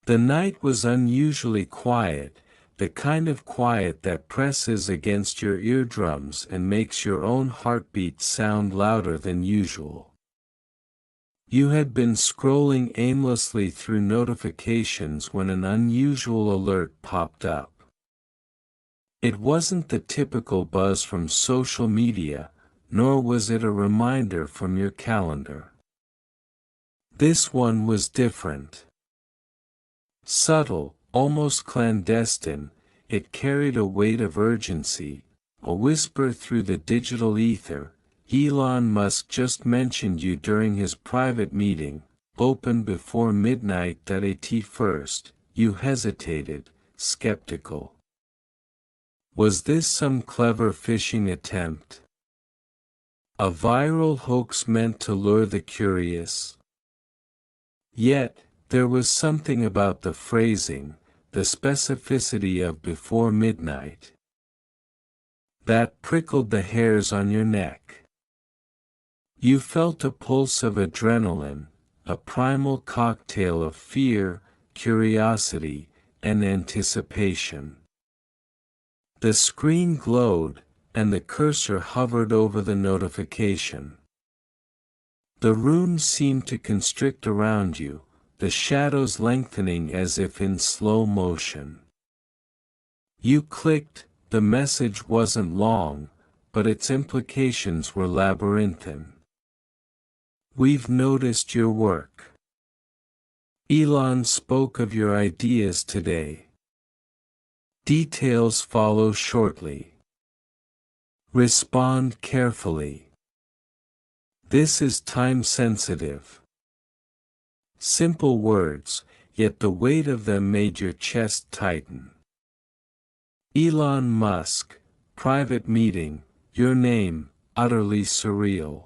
The night was unusually quiet, the kind of quiet that presses against your eardrums and makes your own heartbeat sound louder than usual. You had been scrolling aimlessly through notifications when an unusual alert popped up. It wasn't the typical buzz from social media, nor was it a reminder from your calendar. This one was different. Subtle, almost clandestine, it carried a weight of urgency, a whisper through the digital ether. Elon Musk just mentioned you during his private meeting, open before midnight. At first, you hesitated, skeptical. Was this some clever phishing attempt? A viral hoax meant to lure the curious? Yet, there was something about the phrasing, the specificity of before midnight, that prickled the hairs on your neck. You felt a pulse of adrenaline, a primal cocktail of fear, curiosity, and anticipation. The screen glowed, and the cursor hovered over the notification. The room seemed to constrict around you, the shadows lengthening as if in slow motion. You clicked. The message wasn't long, but its implications were labyrinthine. We've noticed your work. Elon spoke of your ideas today. Details follow shortly. Respond carefully. This is time-sensitive. Simple words, yet the weight of them made your chest tighten. Elon Musk, private meeting, your name, utterly surreal.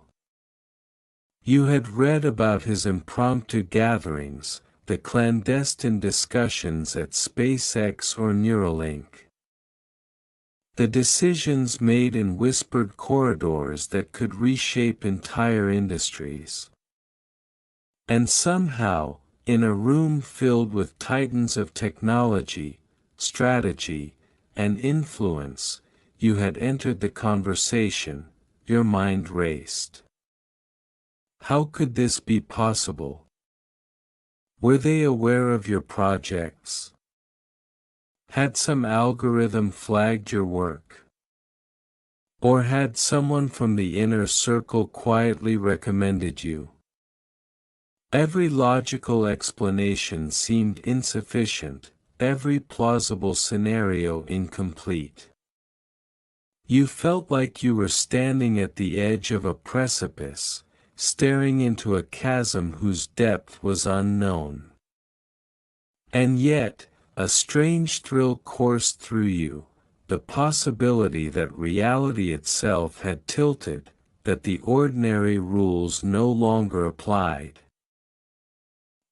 You had read about his impromptu gatherings, the clandestine discussions at SpaceX or Neuralink. The decisions made in whispered corridors that could reshape entire industries. And somehow, in a room filled with titans of technology, strategy, and influence, you had entered the conversation. Your mind raced. How could this be possible? Were they aware of your projects? Had some algorithm flagged your work? Or had someone from the inner circle quietly recommended you? Every logical explanation seemed insufficient, every plausible scenario incomplete. You felt like you were standing at the edge of a precipice, staring into a chasm whose depth was unknown. And yet, a strange thrill coursed through you, the possibility that reality itself had tilted, that the ordinary rules no longer applied.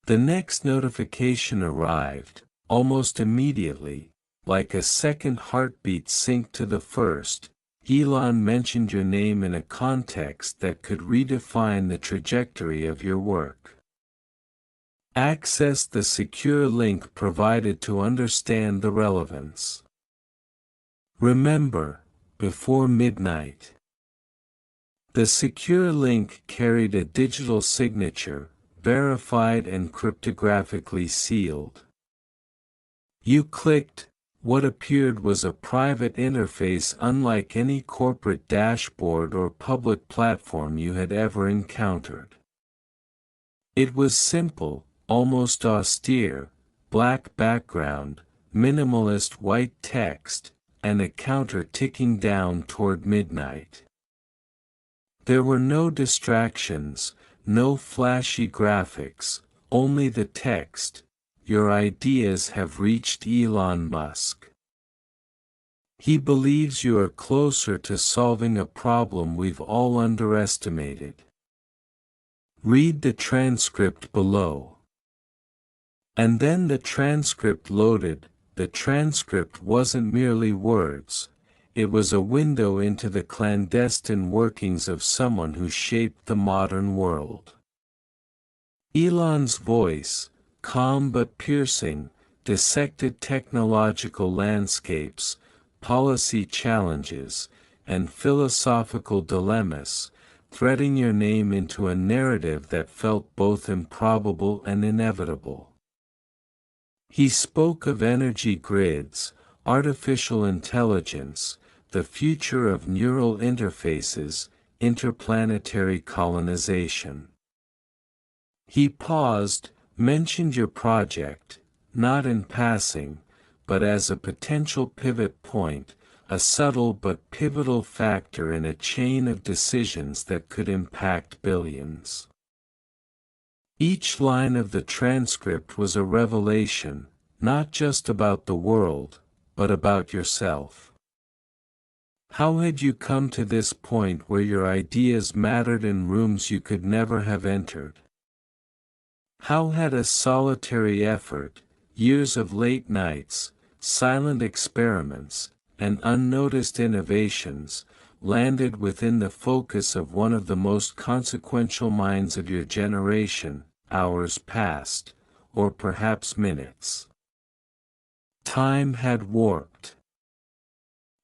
The next notification arrived, almost immediately, like a second heartbeat synced to the first. Elon mentioned your name in a context that could redefine the trajectory of your work. Access the secure link provided to understand the relevance. Remember, before midnight. The secure link carried a digital signature, verified and cryptographically sealed. You clicked. What appeared was a private interface unlike any corporate dashboard or public platform you had ever encountered. It was simple, almost austere, black background, minimalist white text, and a counter ticking down toward midnight. There were no distractions, no flashy graphics, only the text. Your ideas have reached Elon Musk. He believes you are closer to solving a problem we've all underestimated. Read the transcript below. And then the transcript loaded. The transcript wasn't merely words, it was a window into the clandestine workings of someone who shaped the modern world. Elon's voice, calm but piercing, dissected technological landscapes, policy challenges, and philosophical dilemmas, threading your name into a narrative that felt both improbable and inevitable. He spoke of energy grids, artificial intelligence, the future of neural interfaces, interplanetary colonization. He paused, mentioned your project, not in passing, but as a potential pivot point, a subtle but pivotal factor in a chain of decisions that could impact billions. Each line of the transcript was a revelation, not just about the world, but about yourself. How had you come to this point where your ideas mattered in rooms you could never have entered? How had a solitary effort, years of late nights, silent experiments, and unnoticed innovations, landed within the focus of one of the most consequential minds of your generation? Hours passed, or perhaps minutes. Time had warped.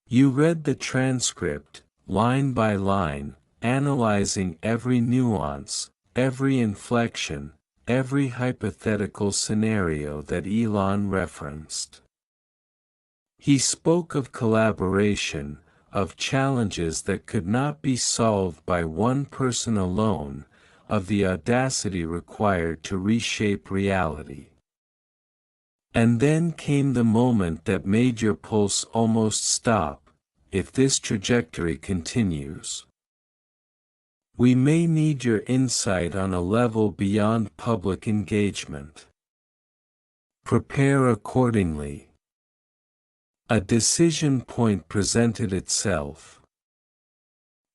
You read the transcript, line by line, analyzing every nuance, every inflection, every hypothetical scenario that Elon referenced. He spoke of collaboration, of challenges that could not be solved by one person alone, of the audacity required to reshape reality. And then came the moment that made your pulse almost stop. If this trajectory continues, we may need your insight on a level beyond public engagement. Prepare accordingly. A decision point presented itself.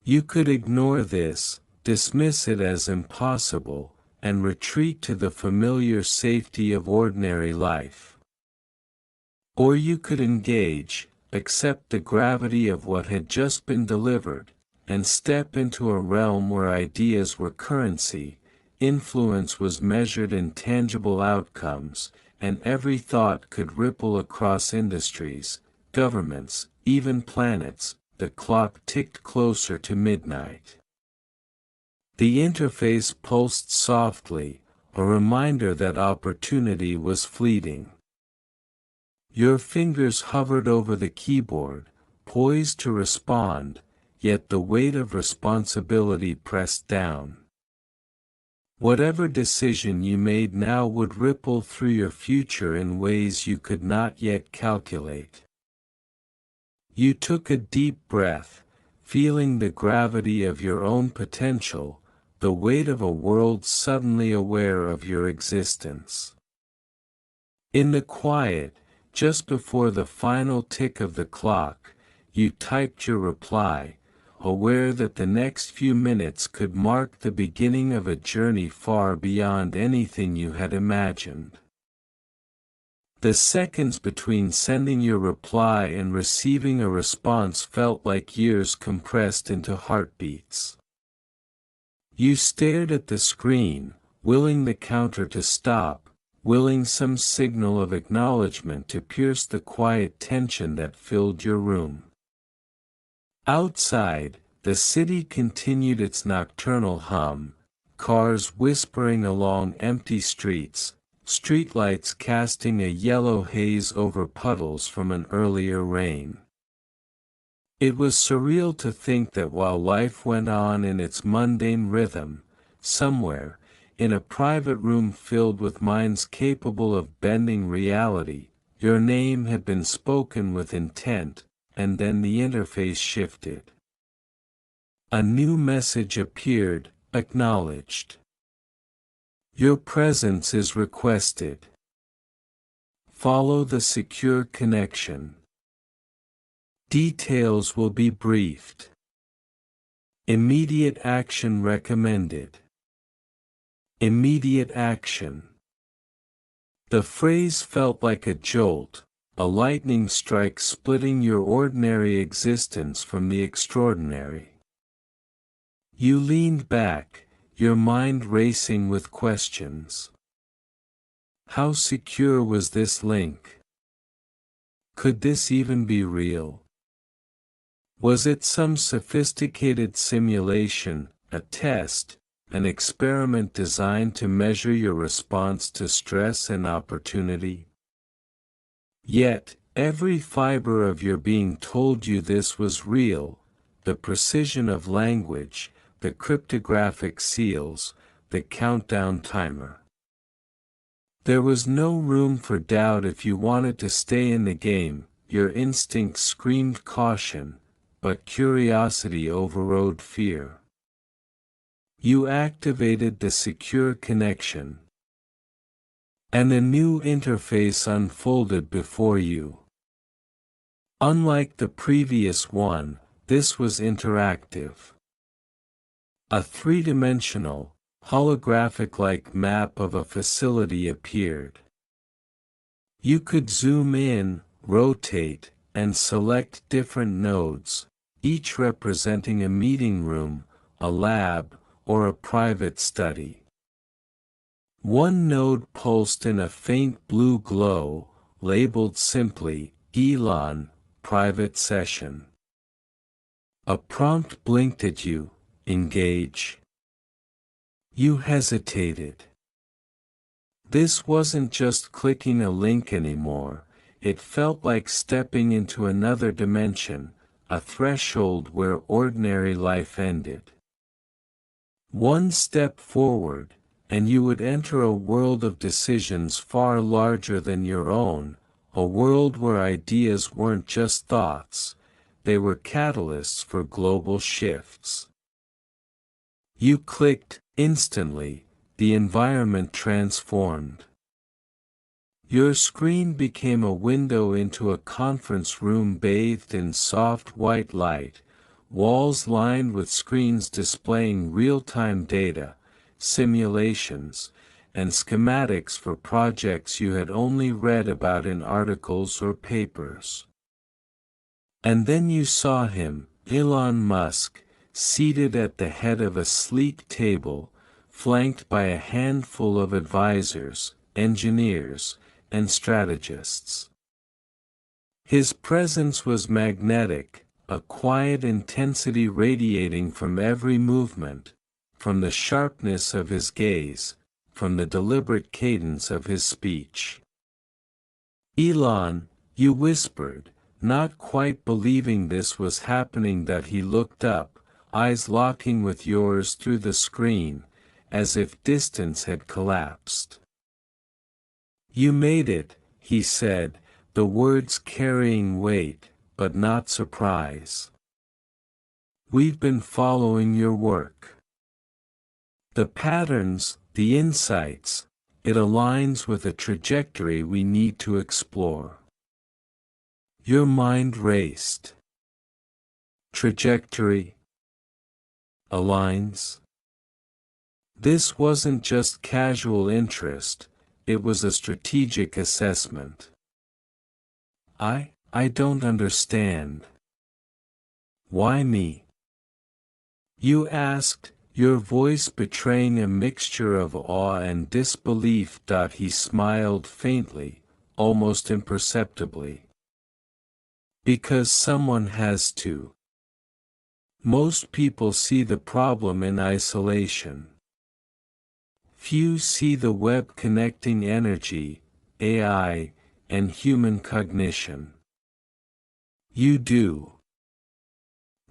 You could ignore this, dismiss it as impossible, and retreat to the familiar safety of ordinary life. Or you could engage, accept the gravity of what had just been delivered, and step into a realm where ideas were currency, influence was measured in tangible outcomes, and every thought could ripple across industries, governments, even planets. The clock ticked closer to midnight. The interface pulsed softly, a reminder that opportunity was fleeting. Your fingers hovered over the keyboard, poised to respond, yet the weight of responsibility pressed down. Whatever decision you made now would ripple through your future in ways you could not yet calculate. You took a deep breath, feeling the gravity of your own potential, the weight of a world suddenly aware of your existence. In the quiet, just before the final tick of the clock, you typed your reply, aware that the next few minutes could mark the beginning of a journey far beyond anything you had imagined. The seconds between sending your reply and receiving a response felt like years compressed into heartbeats. You stared at the screen, willing the counter to stop, willing some signal of acknowledgement to pierce the quiet tension that filled your room. Outside, the city continued its nocturnal hum, cars whispering along empty streets, streetlights casting a yellow haze over puddles from an earlier rain. It was surreal to think that while life went on in its mundane rhythm, somewhere, in a private room filled with minds capable of bending reality, your name had been spoken with intent, and then the interface shifted. A new message appeared, acknowledged. Your presence is requested. Follow the secure connection. Details will be briefed. Immediate action recommended. Immediate action. The phrase felt like a jolt, a lightning strike splitting your ordinary existence from the extraordinary. You leaned back, your mind racing with questions. How secure was this link? Could this even be real? Was it some sophisticated simulation, a test, an experiment designed to measure your response to stress and opportunity? Yet, every fiber of your being told you this was real: the precision of language, the cryptographic seals, the countdown timer. There was no room for doubt if you wanted to stay in the game. Your instincts screamed caution, but curiosity overrode fear. You activated the secure connection, and a new interface unfolded before you. Unlike the previous one, this was interactive. A three-dimensional, holographic-like map of a facility appeared. You could zoom in, rotate, and select different nodes, each representing a meeting room, a lab, or a private study. One node pulsed in a faint blue glow, labeled simply, Elon, Private Session. A prompt blinked at you, Engage. You hesitated. This wasn't just clicking a link anymore, it felt like stepping into another dimension, a threshold where ordinary life ended. One step forward, and you would enter a world of decisions far larger than your own, a world where ideas weren't just thoughts, they were catalysts for global shifts. You clicked. Instantly, the environment transformed. Your screen became a window into a conference room bathed in soft white light, walls lined with screens displaying real-time data, simulations, and schematics for projects you had only read about in articles or papers. And then you saw him, Elon Musk, seated at the head of a sleek table, flanked by a handful of advisors, engineers, and strategists. His presence was magnetic, a quiet intensity radiating from every movement, from the sharpness of his gaze, from the deliberate cadence of his speech. Elon, you whispered, not quite believing this was happening. That he looked up, eyes locking with yours through the screen, as if distance had collapsed. You made it, he said, the words carrying weight, but not surprise. We've been following your work. The patterns, the insights, it aligns with a trajectory we need to explore. Your mind raced. Trajectory aligns. This wasn't just casual interest, it was a strategic assessment. I don't understand. Why me? You asked, your voice betraying a mixture of awe and disbelief. He smiled faintly, almost imperceptibly. Because someone has to. Most people see the problem in isolation. Few see the web connecting energy, AI, and human cognition. You do.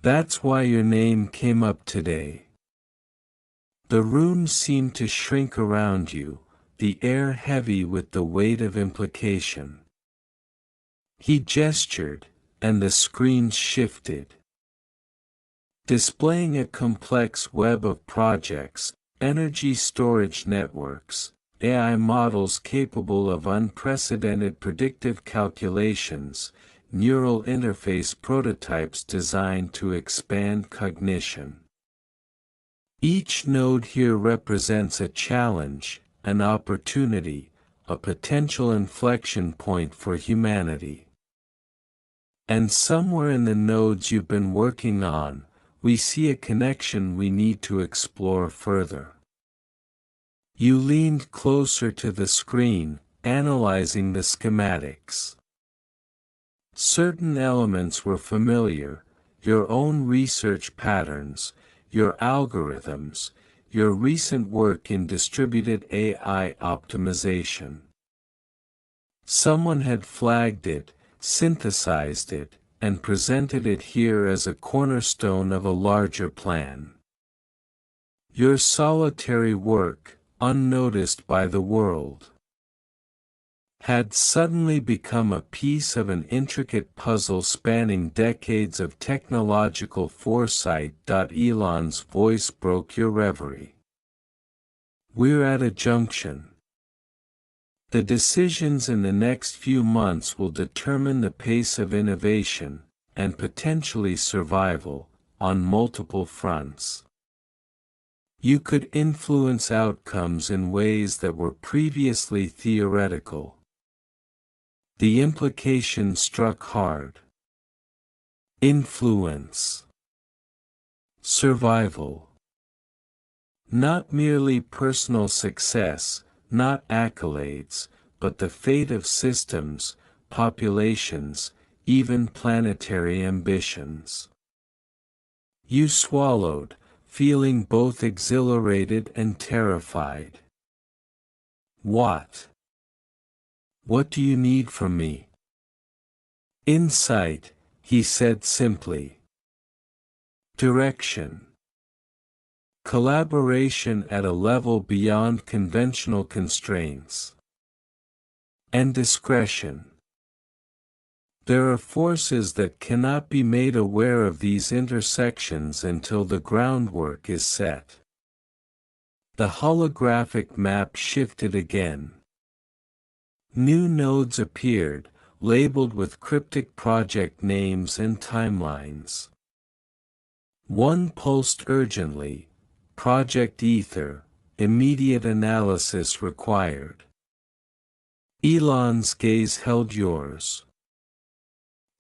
That's why your name came up today. The room seemed to shrink around you, the air heavy with the weight of implication. He gestured, and the screen shifted, displaying a complex web of projects, energy storage networks, AI models capable of unprecedented predictive calculations, neural interface prototypes designed to expand cognition. Each node here represents a challenge, an opportunity, a potential inflection point for humanity. And somewhere in the nodes you've been working on, we see a connection we need to explore further. You leaned closer to the screen, analyzing the schematics. Certain elements were familiar, your own research patterns, your algorithms, your recent work in distributed AI optimization. Someone had flagged it, synthesized it, and presented it here as a cornerstone of a larger plan. Your solitary work, unnoticed by the world, had suddenly become a piece of an intricate puzzle spanning decades of technological foresight. Elon's voice broke your reverie. We're at a junction. The decisions in the next few months will determine the pace of innovation, and potentially survival, on multiple fronts. You could influence outcomes in ways that were previously theoretical. The implication struck hard. Influence. Survival. Not merely personal success, not accolades, but the fate of systems, populations, even planetary ambitions. You swallowed, feeling both exhilarated and terrified. What? What do you need from me? Insight, he said simply. Direction. Collaboration at a level beyond conventional constraints. And discretion. There are forces that cannot be made aware of these intersections until the groundwork is set. The holographic map shifted again. New nodes appeared, labeled with cryptic project names and timelines. One pulsed urgently, Project Ether, immediate analysis required. Elon's gaze held yours.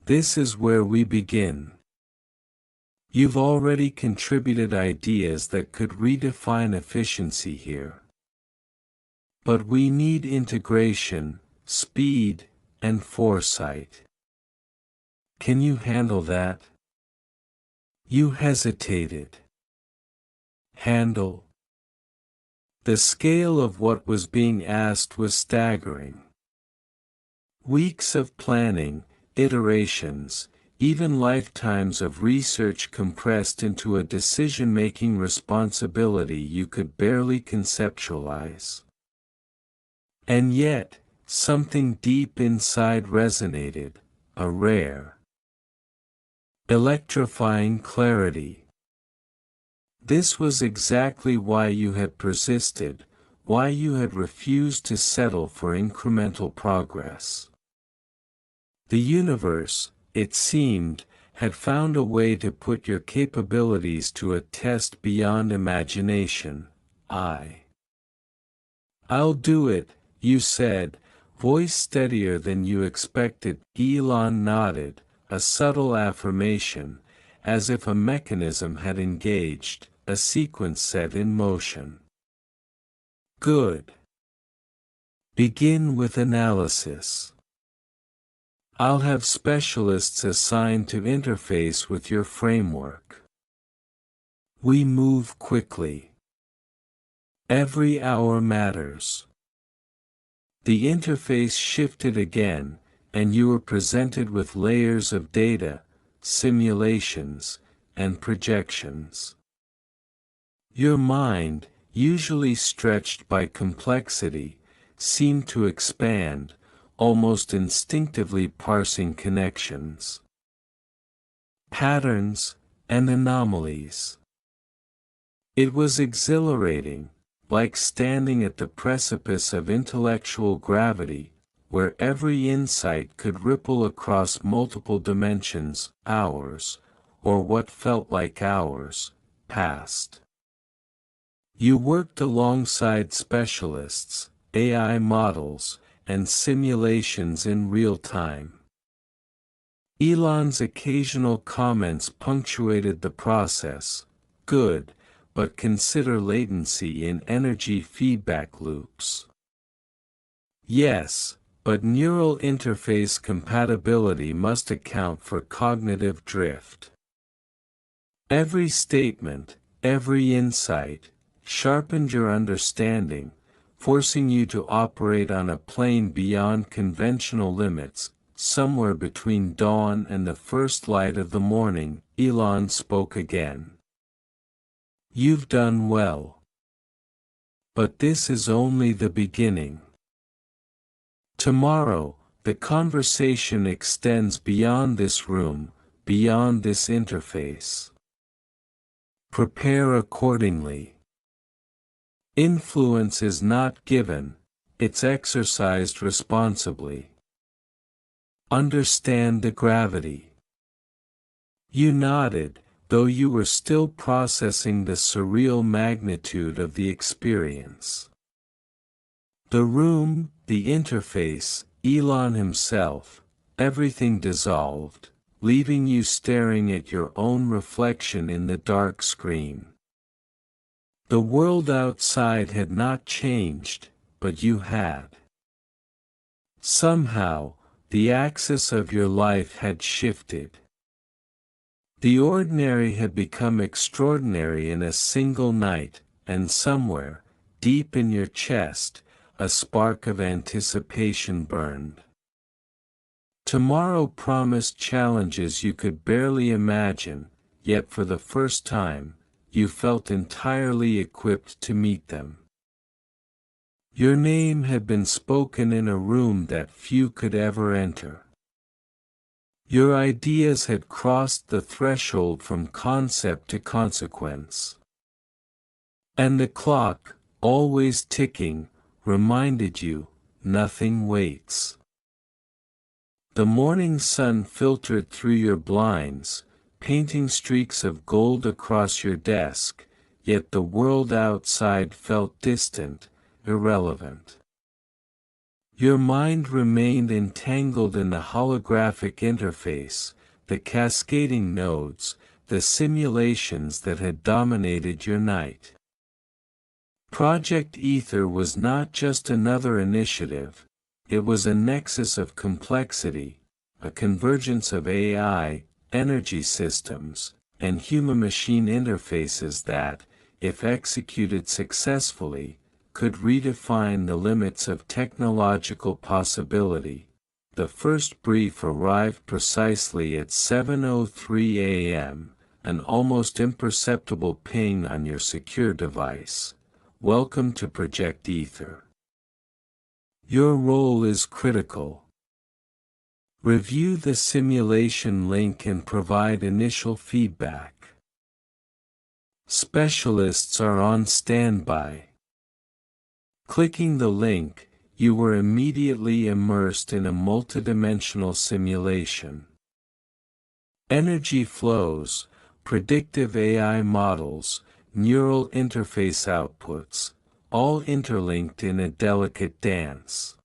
This is where we begin. You've already contributed ideas that could redefine efficiency here. But we need integration, speed, and foresight. Can you handle that? You hesitated. Handle? The scale of what was being asked was staggering. Weeks of planning, iterations, even lifetimes of research compressed into a decision-making responsibility you could barely conceptualize. And yet, something deep inside resonated, a rare, electrifying clarity. This was exactly why you had persisted, why you had refused to settle for incremental progress. The universe, it seemed, had found a way to put your capabilities to a test beyond imagination. I'll do it, you said, voice steadier than you expected. Elon nodded, a subtle affirmation, as if a mechanism had engaged, a sequence set in motion. Good. Begin with analysis. I'll have specialists assigned to interface with your framework. We move quickly. Every hour matters. The interface shifted again, and you were presented with layers of data, simulations, and projections. Your mind, usually stretched by complexity, seemed to expand, almost instinctively parsing connections, patterns, and anomalies. It was exhilarating, like standing at the precipice of intellectual gravity, where every insight could ripple across multiple dimensions, hours, or what felt like hours, passed. You worked alongside specialists, AI models, and simulations in real time. Elon's occasional comments punctuated the process. Good, but consider latency in energy feedback loops. Yes, but neural interface compatibility must account for cognitive drift. Every statement, every insight, sharpened your understanding, forcing you to operate on a plane beyond conventional limits. Somewhere between dawn and the first light of the morning, Elon spoke again. You've done well. But this is only the beginning. Tomorrow, the conversation extends beyond this room, beyond this interface. Prepare accordingly. Influence is not given, it's exercised responsibly. Understand the gravity. You nodded, though you were still processing the surreal magnitude of the experience. The room, the interface, Elon himself, everything dissolved, leaving you staring at your own reflection in the dark screen. The world outside had not changed, but you had. Somehow, the axis of your life had shifted. The ordinary had become extraordinary in a single night, and somewhere, deep in your chest, a spark of anticipation burned. Tomorrow promised challenges you could barely imagine, yet for the first time, you felt entirely equipped to meet them. Your name had been spoken in a room that few could ever enter. Your ideas had crossed the threshold from concept to consequence. And the clock, always ticking, reminded you, nothing waits. The morning sun filtered through your blinds, painting streaks of gold across your desk, yet the world outside felt distant, irrelevant. Your mind remained entangled in the holographic interface, the cascading nodes, the simulations that had dominated your night. Project Ether was not just another initiative, it was a nexus of complexity, a convergence of AI, energy systems, and human-machine interfaces that, if executed successfully, could redefine the limits of technological possibility. The first brief arrived precisely at 7:03 a.m., an almost imperceptible ping on your secure device. Welcome to Project Ether. Your role is critical. Review the simulation link and provide initial feedback. Specialists are on standby. Clicking the link, you were immediately immersed in a multidimensional simulation. Energy flows, predictive AI models, neural interface outputs, all interlinked in a delicate dance.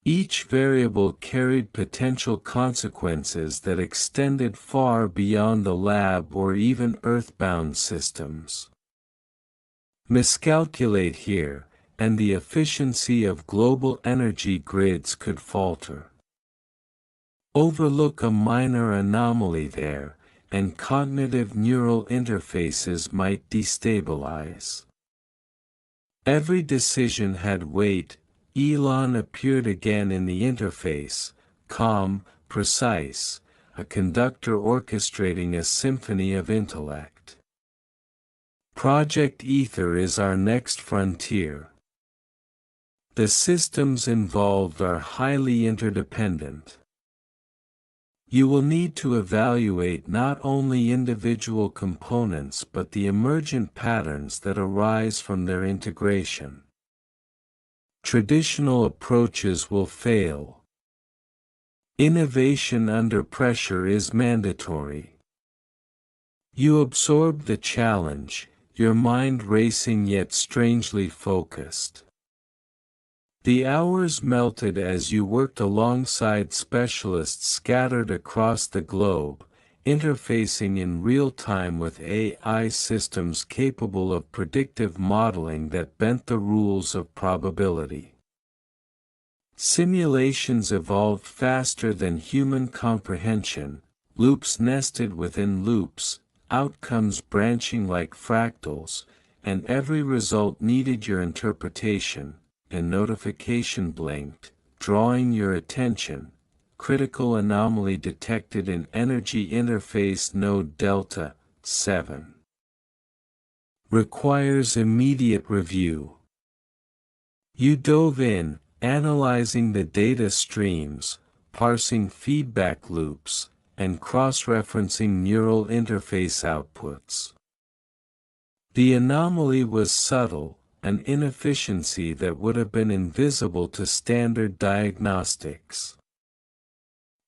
Each variable carried potential consequences that extended far beyond the lab or even earthbound systems. Miscalculate here, and the efficiency of global energy grids could falter. Overlook a minor anomaly there, and cognitive neural interfaces might destabilize. Every decision had weight. Elon appeared again in the interface, calm, precise, a conductor orchestrating a symphony of intellect. Project Ether is our next frontier. The systems involved are highly interdependent. You will need to evaluate not only individual components but the emergent patterns that arise from their integration. Traditional approaches will fail. Innovation under pressure is mandatory. You absorbed the challenge, your mind racing yet strangely focused. The hours melted as you worked alongside specialists scattered across the globe, interfacing in real time with AI systems capable of predictive modeling that bent the rules of probability. Simulations evolved faster than human comprehension, loops nested within loops, outcomes branching like fractals, and every result needed your interpretation. A notification blinked, drawing your attention. Critical anomaly detected in energy interface node delta 7. Requires immediate review. You dove in, analyzing the data streams, parsing feedback loops, and cross-referencing neural interface outputs. The anomaly was subtle, an inefficiency that would have been invisible to standard diagnostics.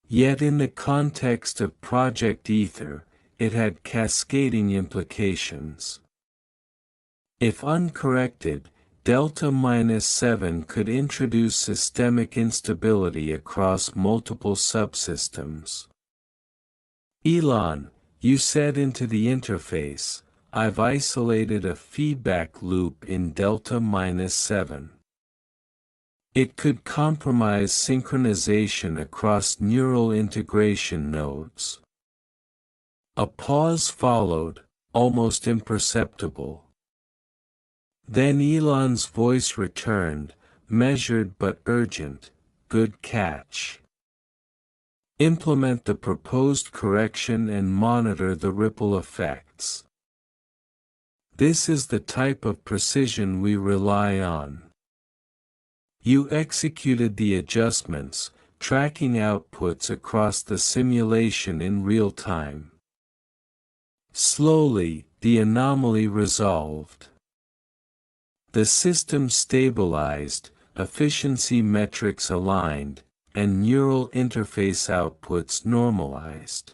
Yet in the context of Project Ether, it had cascading implications. If uncorrected, delta-7 could introduce systemic instability across multiple subsystems. Elon, you said into the interface, I've isolated a feedback loop in delta-7. It could compromise synchronization across neural integration nodes. A pause followed, almost imperceptible. Then Elon's voice returned, measured but urgent. Good catch. Implement the proposed correction and monitor the ripple effects. This is the type of precision we rely on. You executed the adjustments, tracking outputs across the simulation in real time. Slowly, the anomaly resolved. The system stabilized, efficiency metrics aligned, and neural interface outputs normalized.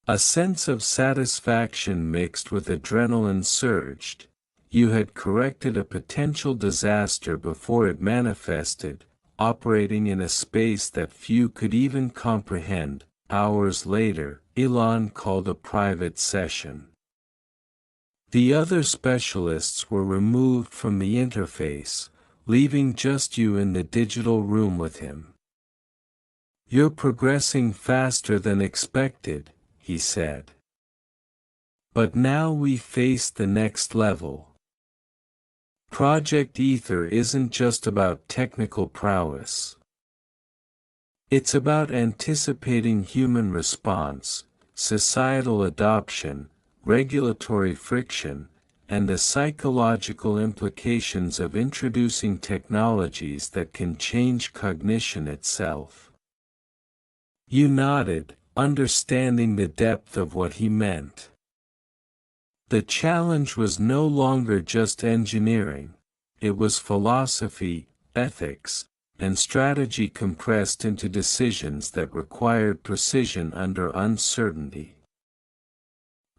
A sense of satisfaction mixed with adrenaline surged. You had corrected a potential disaster before it manifested, operating in a space that few could even comprehend. Hours later, Elon called a private session. The other specialists were removed from the interface, leaving just you in the digital room with him. You're progressing faster than expected, he said. But now we face the next level. Project Ether isn't just about technical prowess. It's about anticipating human response, societal adoption, regulatory friction, and the psychological implications of introducing technologies that can change cognition itself. You nodded, understanding the depth of what he meant. The challenge was no longer just engineering, it was philosophy, ethics, and strategy compressed into decisions that required precision under uncertainty.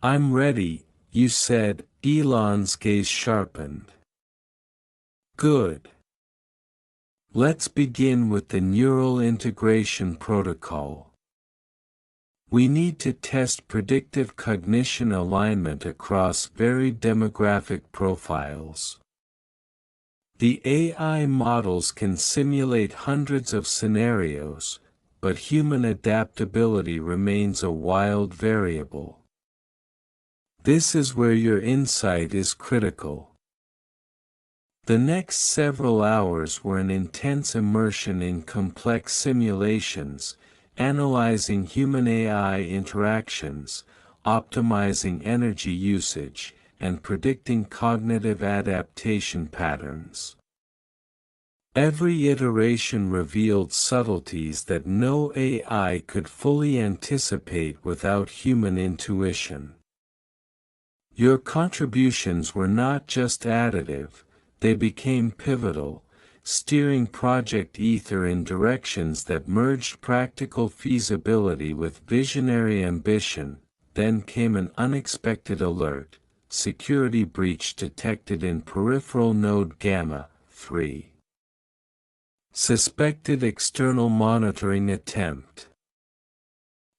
I'm ready, you said. Elon's gaze sharpened. Good. Let's begin with the neural integration protocol. We need to test predictive cognition alignment across varied demographic profiles. The AI models can simulate hundreds of scenarios, but human adaptability remains a wild variable. This is where your insight is critical. The next several hours were an intense immersion in complex simulations, analyzing human-AI interactions, optimizing energy usage, and predicting cognitive adaptation patterns. Every iteration revealed subtleties that no AI could fully anticipate without human intuition. Your contributions were not just additive, they became pivotal, steering Project Ether in directions that merged practical feasibility with visionary ambition. Then came an unexpected alert: security breach detected in peripheral node gamma 3. Suspected external monitoring attempt.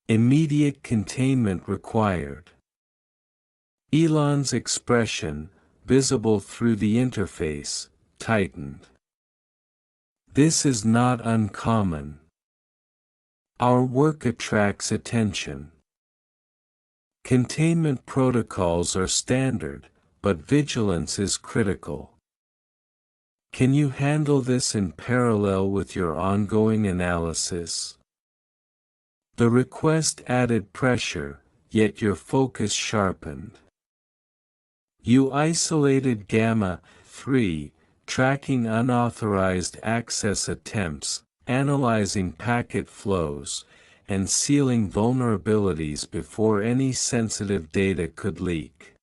Immediate containment required. Elon's expression, visible through the interface, tightened. This is not uncommon. Our work attracts attention. Containment protocols are standard, but vigilance is critical. Can you handle this in parallel with your ongoing analysis? The request added pressure, yet your focus sharpened. You isolated Gamma-3, tracking unauthorized access attempts, analyzing packet flows, and sealing vulnerabilities before any sensitive data could leak.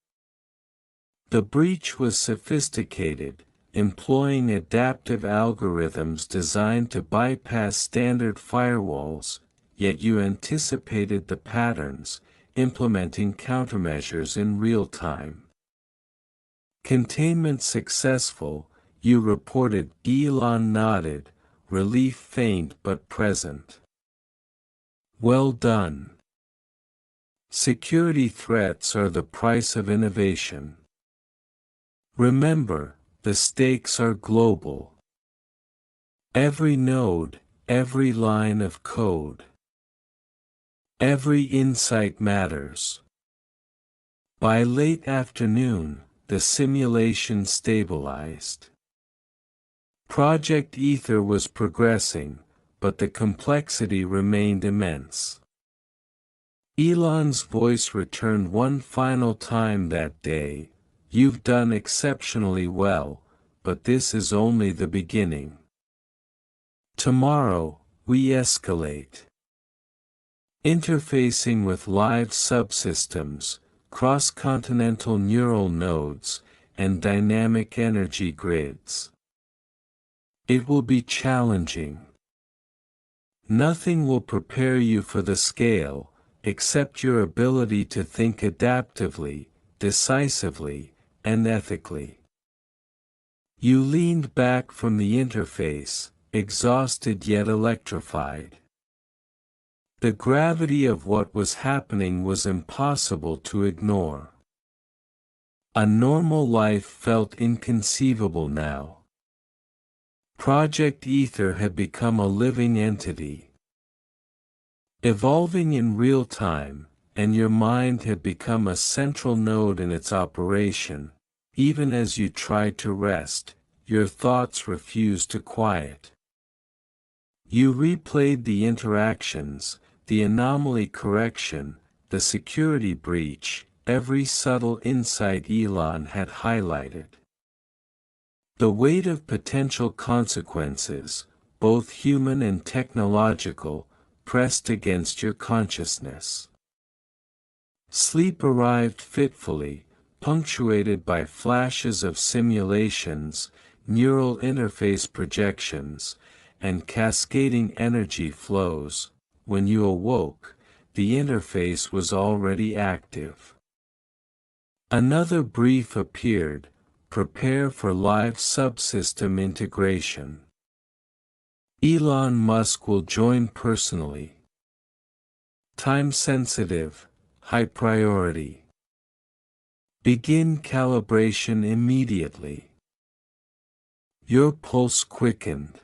The breach was sophisticated, employing adaptive algorithms designed to bypass standard firewalls, yet you anticipated the patterns, implementing countermeasures in real time. Containment successful, you reported. Elon nodded, relief faint but present. Well done. Security threats are the price of innovation. Remember, the stakes are global. Every node, every line of code, every insight matters. By late afternoon, the simulation stabilized. Project Ether was progressing, but the complexity remained immense. Elon's voice returned one final time that day. You've done exceptionally well, but this is only the beginning. Tomorrow, we escalate. Interfacing with live subsystems, cross-continental neural nodes, and dynamic energy grids. It will be challenging. Nothing will prepare you for the scale, except your ability to think adaptively, decisively, and ethically. You leaned back from the interface, exhausted yet electrified. The gravity of what was happening was impossible to ignore. A normal life felt inconceivable now. Project Ether had become a living entity, evolving in real time, and your mind had become a central node in its operation. Even as you tried to rest, your thoughts refused to quiet. You replayed the interactions, the anomaly correction, the security breach, every subtle insight Elon had highlighted. The weight of potential consequences, both human and technological, pressed against your consciousness. Sleep arrived fitfully, punctuated by flashes of simulations, neural interface projections, and cascading energy flows. When you awoke, the interface was already active. Another brief appeared: prepare for live subsystem integration. Elon Musk will join personally. Time sensitive, high priority. Begin calibration immediately. Your pulse quickened.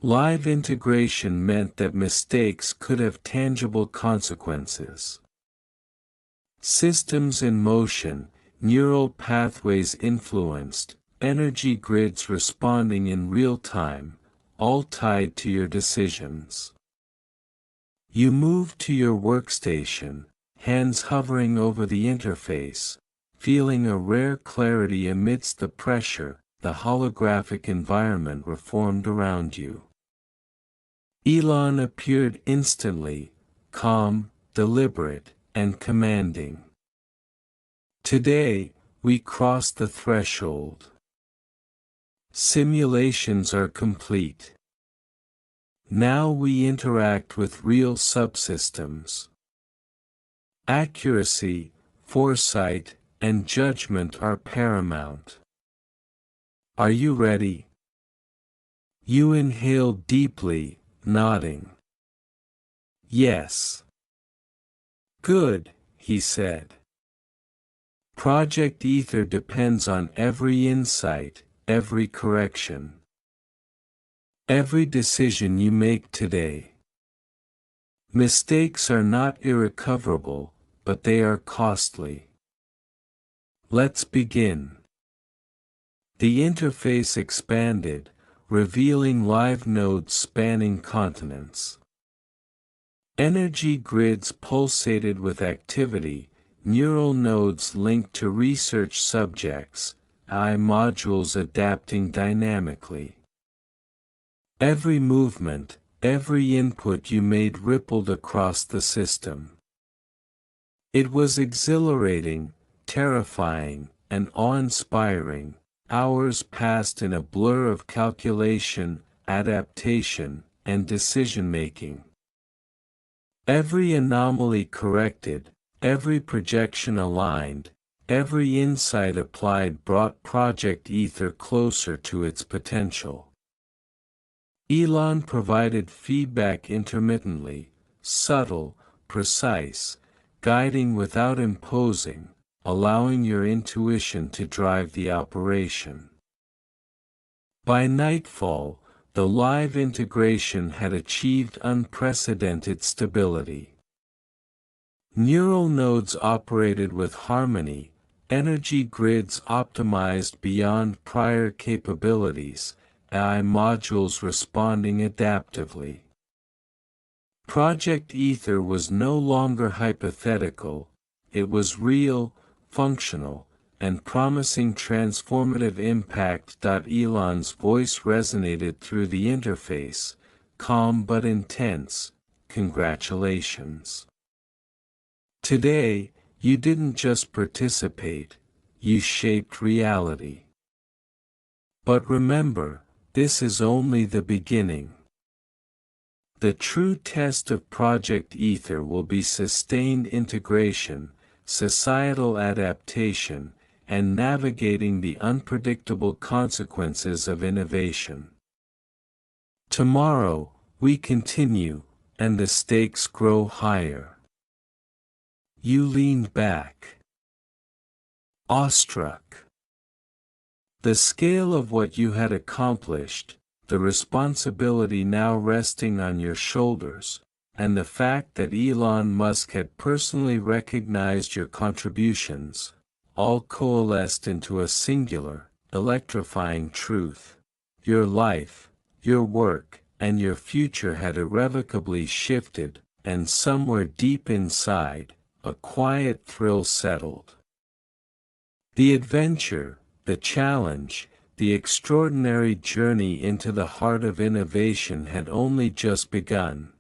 Live integration meant that mistakes could have tangible consequences. Systems in motion, neural pathways influenced, energy grids responding in real time, all tied to your decisions. You moved to your workstation, hands hovering over the interface, feeling a rare clarity amidst the pressure. The holographic environment reformed around you. Elon appeared instantly, calm, deliberate, and commanding. Today, we crossed the threshold. Simulations are complete. Now we interact with real subsystems. Accuracy, foresight, and judgment are paramount. Are you ready? You inhaled deeply, nodding. Yes. Good, he said. Project Ether depends on every insight, every correction. every decision you make today. Mistakes are not irrecoverable, but they are costly. Let's begin. The interface expanded, revealing live nodes spanning continents. Energy grids pulsated with activity, neural nodes linked to research subjects, AI modules adapting dynamically. Every movement, every input you made rippled across the system. It was exhilarating, terrifying, and awe-inspiring. Hours passed in a blur of calculation, adaptation, and decision-making. Every anomaly corrected, every projection aligned, every insight applied brought Project Ether closer to its potential. Elon provided feedback intermittently, subtle, precise, guiding without imposing, allowing your intuition to drive the operation. By nightfall, the live integration had achieved unprecedented stability. Neural nodes operated with harmony, energy grids optimized beyond prior capabilities, AI modules responding adaptively. Project Ether was no longer hypothetical, it was real, functional, and promising transformative impact. Elon's voice resonated through the interface, calm but intense. Congratulations. Today, you didn't just participate, you shaped reality. But remember, this is only the beginning. The true test of Project Ether will be sustained integration, societal adaptation, and navigating the unpredictable consequences of innovation. Tomorrow, we continue, and the stakes grow higher. You leaned back, awestruck. The scale of what you had accomplished, the responsibility now resting on your shoulders, and the fact that Elon Musk had personally recognized your contributions, all coalesced into a singular, electrifying truth. Your life, your work, and your future had irrevocably shifted, and somewhere deep inside, a quiet thrill settled. The adventure, the challenge, the extraordinary journey into the heart of innovation had only just begun.